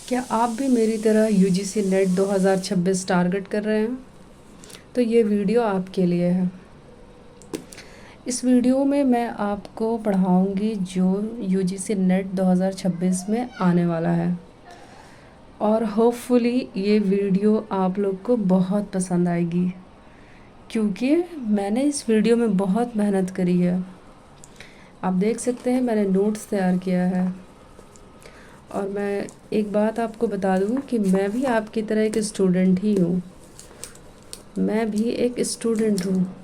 क्या आप भी मेरी तरह यूजीसी नेट 2026 टारगेट कर रहे हैं? तो ये वीडियो आपके लिए है। इस वीडियो में मैं आपको पढ़ाऊंगी जो यूजीसी नेट 2026 में आने वाला है, और होपफुली ये वीडियो आप लोग को बहुत पसंद आएगी, क्योंकि मैंने इस वीडियो में बहुत मेहनत करी है। आप देख सकते हैं मैंने नोट्स तैयार किया है। और मैं एक बात आपको बता दूं कि मैं भी आपकी तरह एक स्टूडेंट ही हूँ। मैं भी एक स्टूडेंट हूँ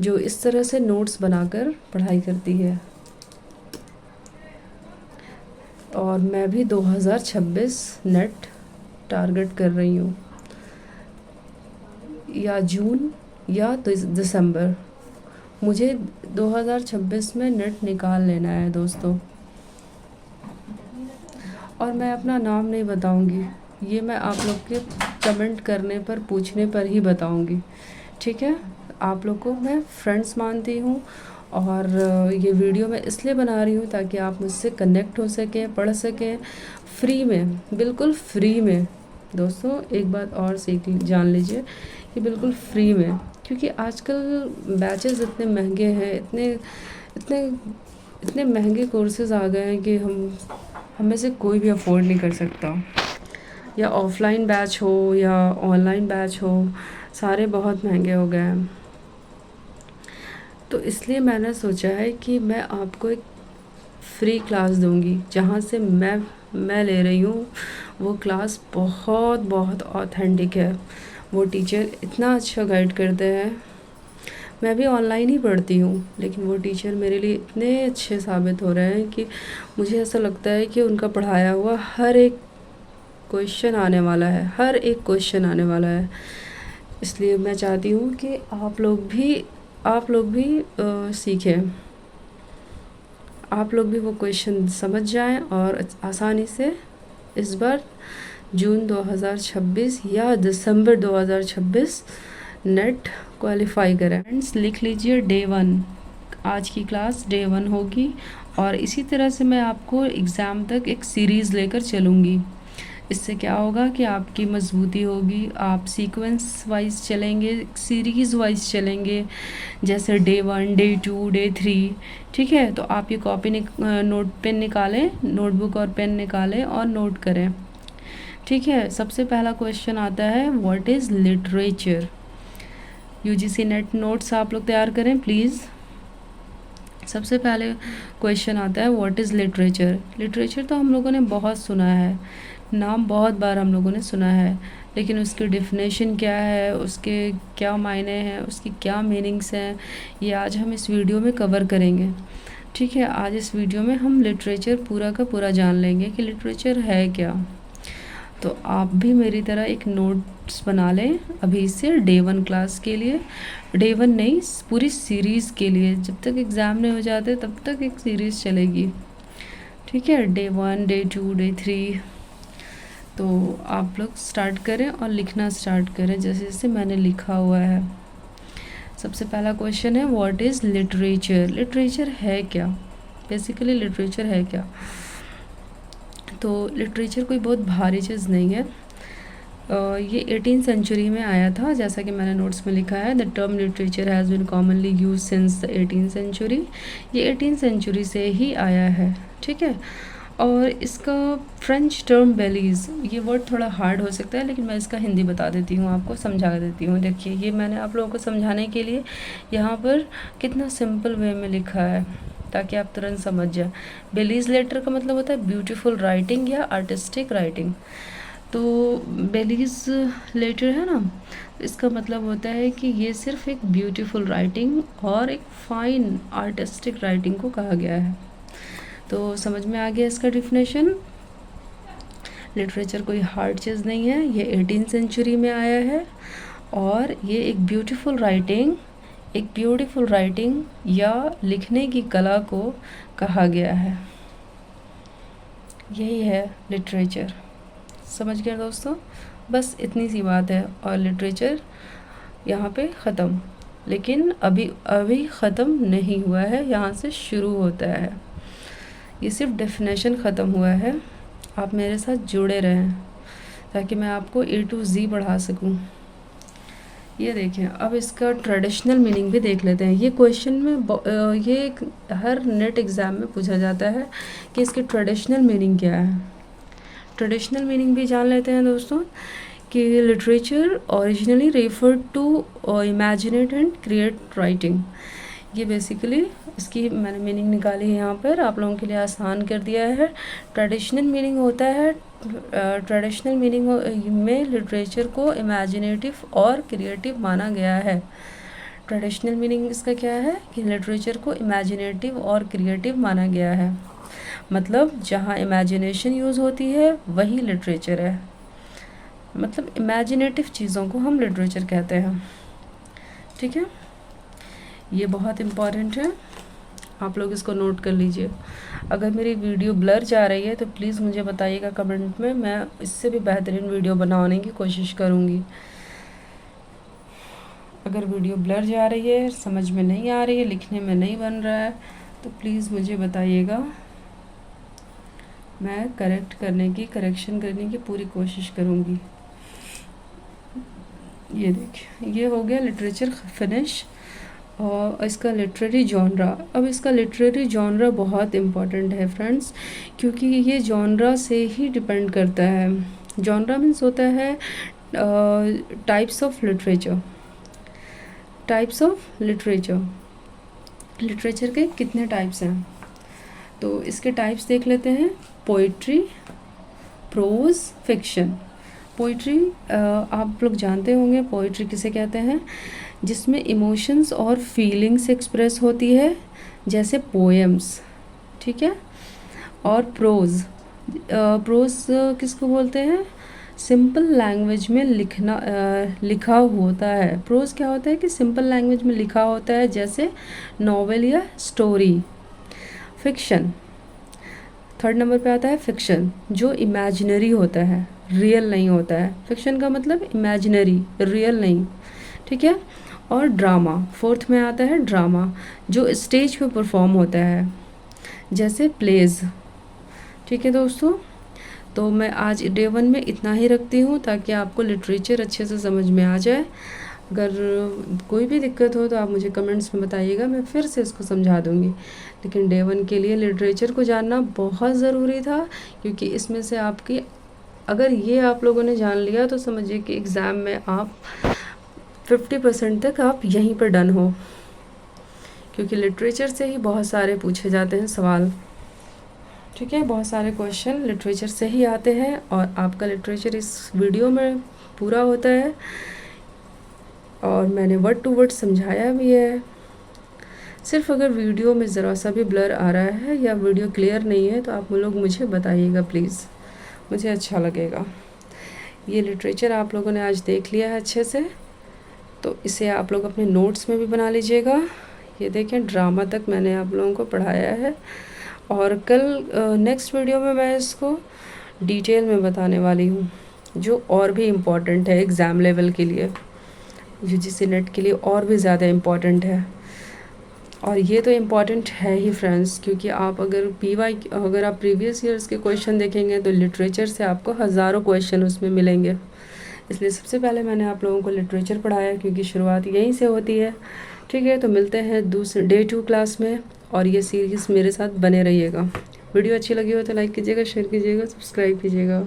जो इस तरह से नोट्स बनाकर पढ़ाई करती है। और मैं भी 2026 नेट टारगेट कर रही हूँ, या जून या दिसंबर। मुझे 2026 में नेट निकाल लेना है दोस्तों। और मैं अपना नाम नहीं बताऊंगी, ये मैं आप लोग के कमेंट करने पर, पूछने पर ही बताऊंगी। ठीक है, आप लोग को मैं फ्रेंड्स मानती हूँ, और ये वीडियो मैं इसलिए बना रही हूँ ताकि आप मुझसे कनेक्ट हो सकें, पढ़ सकें फ्री में, बिल्कुल फ्री में। दोस्तों एक बात और जान लीजिए कि बिल्कुल फ्री में, क्योंकि आजकल बैचेस इतने महंगे हैं, इतने इतने इतने महंगे कोर्सेज आ गए हैं कि हम में से कोई भी अफोर्ड नहीं कर सकता। या ऑफ़लाइन बैच हो या ऑनलाइन बैच हो, सारे बहुत महंगे हो गए हैं। तो इसलिए मैंने सोचा है कि मैं आपको एक फ्री क्लास दूंगी, जहाँ से मैं ले रही हूँ वो क्लास बहुत बहुत ऑथेंटिक है। वो टीचर इतना अच्छा गाइड करते हैं। मैं भी ऑनलाइन ही पढ़ती हूँ, लेकिन वो टीचर मेरे लिए इतने अच्छे साबित हो रहे हैं कि मुझे ऐसा लगता है कि उनका पढ़ाया हुआ हर एक क्वेश्चन आने वाला है, हर एक क्वेश्चन आने वाला है। इसलिए मैं चाहती हूँ कि आप लोग भी सीखें, आप लोग भी वो क्वेश्चन समझ जाएं और आसानी से इस बार जून 2026 या दिसंबर 2026 नेट क्वालिफाई करें। फ्रेंड्स लिख लीजिए डे 1, आज की क्लास डे 1 होगी। और इसी तरह से मैं आपको एग्ज़ाम तक एक सीरीज़ लेकर चलूँगी। इससे क्या होगा कि आपकी मजबूती होगी, आप सीक्वेंस वाइज चलेंगे, सीरीज़ वाइज चलेंगे, जैसे डे 1, डे 2, डे 3। ठीक है, तो आप ये कॉपी नोट पेन निकालें, नोटबुक और पेन निकालें और नोट करें। ठीक है, सबसे पहला क्वेश्चन आता है what is literature. UGC net notes आप लोग तैयार करें प्लीज़। सबसे पहले क्वेश्चन आता है व्हाट इज़ लिटरेचर। लिटरेचर तो हम लोगों ने बहुत सुना है, नाम बहुत बार हम लोगों ने सुना है, लेकिन उसकी डेफिनेशन क्या है, उसके क्या मायने हैं, उसकी क्या मीनिंग्स हैं, ये आज हम इस वीडियो में कवर करेंगे। ठीक है, आज इस वीडियो में हम लिटरेचर पूरा का पूरा जान लेंगे कि लिटरेचर है क्या। तो आप भी मेरी तरह एक नोट्स बना लें अभी से डे 1 क्लास के लिए। डे 1 नहीं, पूरी सीरीज़ के लिए, जब तक एग्ज़ाम नहीं हो जाते तब तक एक सीरीज़ चलेगी। ठीक है, डे 1, डे 2, डे 3। तो आप लोग स्टार्ट करें और लिखना स्टार्ट करें जैसे जैसे मैंने लिखा हुआ है। सबसे पहला क्वेश्चन है व्हाट इज़ लिटरेचर। लिटरेचर है क्या, बेसिकली लिटरेचर है क्या। तो लिटरेचर कोई बहुत भारी चीज़ नहीं है। ये 18th सेंचुरी में आया था, जैसा कि मैंने नोट्स में लिखा है। The term literature has been commonly use since the 18th century. ये 18th सेंचुरी से ही आया है। ठीक है, और इसका फ्रेंच टर्म बेलीज़, ये वर्ड थोड़ा हार्ड हो सकता है, लेकिन मैं इसका हिंदी बता देती हूँ, आपको समझा देती हूँ। देखिए, ये मैंने आप लोगों को समझाने के लिए यहाँ पर कितना सिंपल वे में लिखा है ताकि आप तुरंत समझ जाए। बेलीज़ लेटर का मतलब होता है ब्यूटीफुल राइटिंग या आर्टिस्टिक राइटिंग। तो बेलीज़ लेटर है ना, इसका मतलब होता है कि ये सिर्फ एक ब्यूटीफुल राइटिंग और एक फाइन आर्टिस्टिक राइटिंग को कहा गया है। तो समझ में आ गया इसका डेफिनेशन। लिटरेचर कोई हार्ड चीज़ नहीं है, ये 18th सेंचुरी में आया है, और ये एक ब्यूटीफुल राइटिंग या लिखने की कला को कहा गया है। यही है लिटरेचर। समझ गए दोस्तों, बस इतनी सी बात है। और लिटरेचर यहाँ पे ख़त्म, लेकिन अभी ख़त्म नहीं हुआ है, यहाँ से शुरू होता है। ये सिर्फ डेफिनेशन ख़त्म हुआ है, आप मेरे साथ जुड़े रहें ताकि मैं आपको A to Z पढ़ा सकूं। ये देखें, अब इसका ट्रेडिशनल मीनिंग भी देख लेते हैं। ये क्वेश्चन में ये हर नेट एग्ज़ाम में पूछा जाता है कि इसकी ट्रेडिशनल मीनिंग क्या है। ट्रेडिशनल मीनिंग भी जान लेते हैं दोस्तों कि literature originally refer to imaginative and create writing. ये बेसिकली इसकी मैंने मीनिंग निकाली है यहाँ पर, आप लोगों के लिए आसान कर दिया है। ट्रेडिशनल मीनिंग होता है, ट्रेडिशनल मीनिंग में लिटरेचर को इमेजिनेटिव और क्रिएटिव माना गया है। ट्रेडिशनल मीनिंग इसका क्या है कि लिटरेचर को इमेजिनेटिव और क्रिएटिव माना गया है, मतलब जहाँ इमेजिनेशन यूज़ होती है वही लिटरेचर है। मतलब इमेजिनेटिव चीज़ों को हम लिटरेचर कहते हैं। ठीक है, ये बहुत इम्पॉर्टेंट है, आप लोग इसको नोट कर लीजिए। अगर मेरी वीडियो ब्लर जा रही है तो प्लीज़ मुझे बताइएगा कमेंट में, मैं इससे भी बेहतरीन वीडियो बनाने की कोशिश करूँगी। अगर वीडियो ब्लर जा रही है, समझ में नहीं आ रही है, लिखने में नहीं बन रहा है, तो प्लीज़ मुझे बताइएगा, मैं करेक्शन करने की पूरी कोशिश करूँगी। ये देखिए, ये हो गया लिटरेचर फिनिश। और इसका लिटरेरी जॉनरा, अब इसका लिटरेरी जॉनरा बहुत इम्पॉर्टेंट है फ्रेंड्स, क्योंकि ये जॉनरा से ही डिपेंड करता है। जॉनरा मीन्स होता है types of literature. Types of literature, literature के कितने टाइप्स हैं, तो इसके टाइप्स देख लेते हैं। Poetry, pros, fiction. पोइट्री आप लोग जानते होंगे पोइट्री किसे कहते हैं, जिसमें इमोशंस और फीलिंग्स एक्सप्रेस होती है, जैसे पोएम्स। ठीक है, और प्रोज, प्रोज किसको बोलते हैं, सिंपल लैंग्वेज में लिखा होता है। प्रोज क्या होता है कि सिंपल लैंग्वेज में लिखा होता है, जैसे नॉवेल या स्टोरी। फिक्शन, थर्ड नंबर पे आता है फिक्शन, जो इमेजिनरी होता है, रियल नहीं होता है। फिक्शन का मतलब इमेजिनरी, रियल नहीं। ठीक है, और ड्रामा, फोर्थ में आता है ड्रामा, जो स्टेज पे परफॉर्म होता है, जैसे प्लेज। ठीक है दोस्तों, तो मैं आज डे 1 में इतना ही रखती हूँ ताकि आपको लिटरेचर अच्छे से समझ में आ जाए। अगर कोई भी दिक्कत हो तो आप मुझे कमेंट्स में बताइएगा, मैं फिर से इसको समझा दूँगी। लेकिन डे 1 के लिए लिटरेचर को जानना बहुत ज़रूरी था, क्योंकि इसमें से आपकी, अगर ये आप लोगों ने जान लिया तो समझिए कि एग्ज़ाम में आप 50% तक आप यहीं पर डन हो, क्योंकि लिटरेचर से ही बहुत सारे पूछे जाते हैं सवाल। ठीक है, बहुत सारे क्वेश्चन लिटरेचर से ही आते हैं, और आपका लिटरेचर इस वीडियो में पूरा होता है, और मैंने वर्ड टू वर्ड समझाया भी है। सिर्फ अगर वीडियो में ज़रा सा भी ब्लर आ रहा है या वीडियो क्लियर नहीं है तो आप लोग मुझे बताइएगा प्लीज़, मुझे अच्छा लगेगा। ये लिटरेचर आप लोगों ने आज देख लिया है अच्छे से, तो इसे आप लोग अपने नोट्स में भी बना लीजिएगा। ये देखें, ड्रामा तक मैंने आप लोगों को पढ़ाया है, और कल नेक्स्ट वीडियो में मैं इसको डिटेल में बताने वाली हूँ, जो और भी इम्पॉर्टेंट है एग्ज़ाम लेवल के लिए, यूजीसी नेट के लिए और भी ज़्यादा इम्पॉर्टेंट है। और ये तो इम्पॉर्टेंट है ही फ्रेंड्स, क्योंकि आप अगर आप प्रीवियस ईयर्स के क्वेश्चन देखेंगे तो लिटरेचर से आपको हज़ारों क्वेश्चन उसमें मिलेंगे। इसलिए सबसे पहले मैंने आप लोगों को लिटरेचर पढ़ाया, क्योंकि शुरुआत यहीं से होती है। ठीक है, तो मिलते हैं दूसरे डे 2 क्लास में, और ये सीरीज़ मेरे साथ बने रहिएगा। वीडियो अच्छी लगी हो तो लाइक कीजिएगा, शेयर कीजिएगा, सब्सक्राइब कीजिएगा।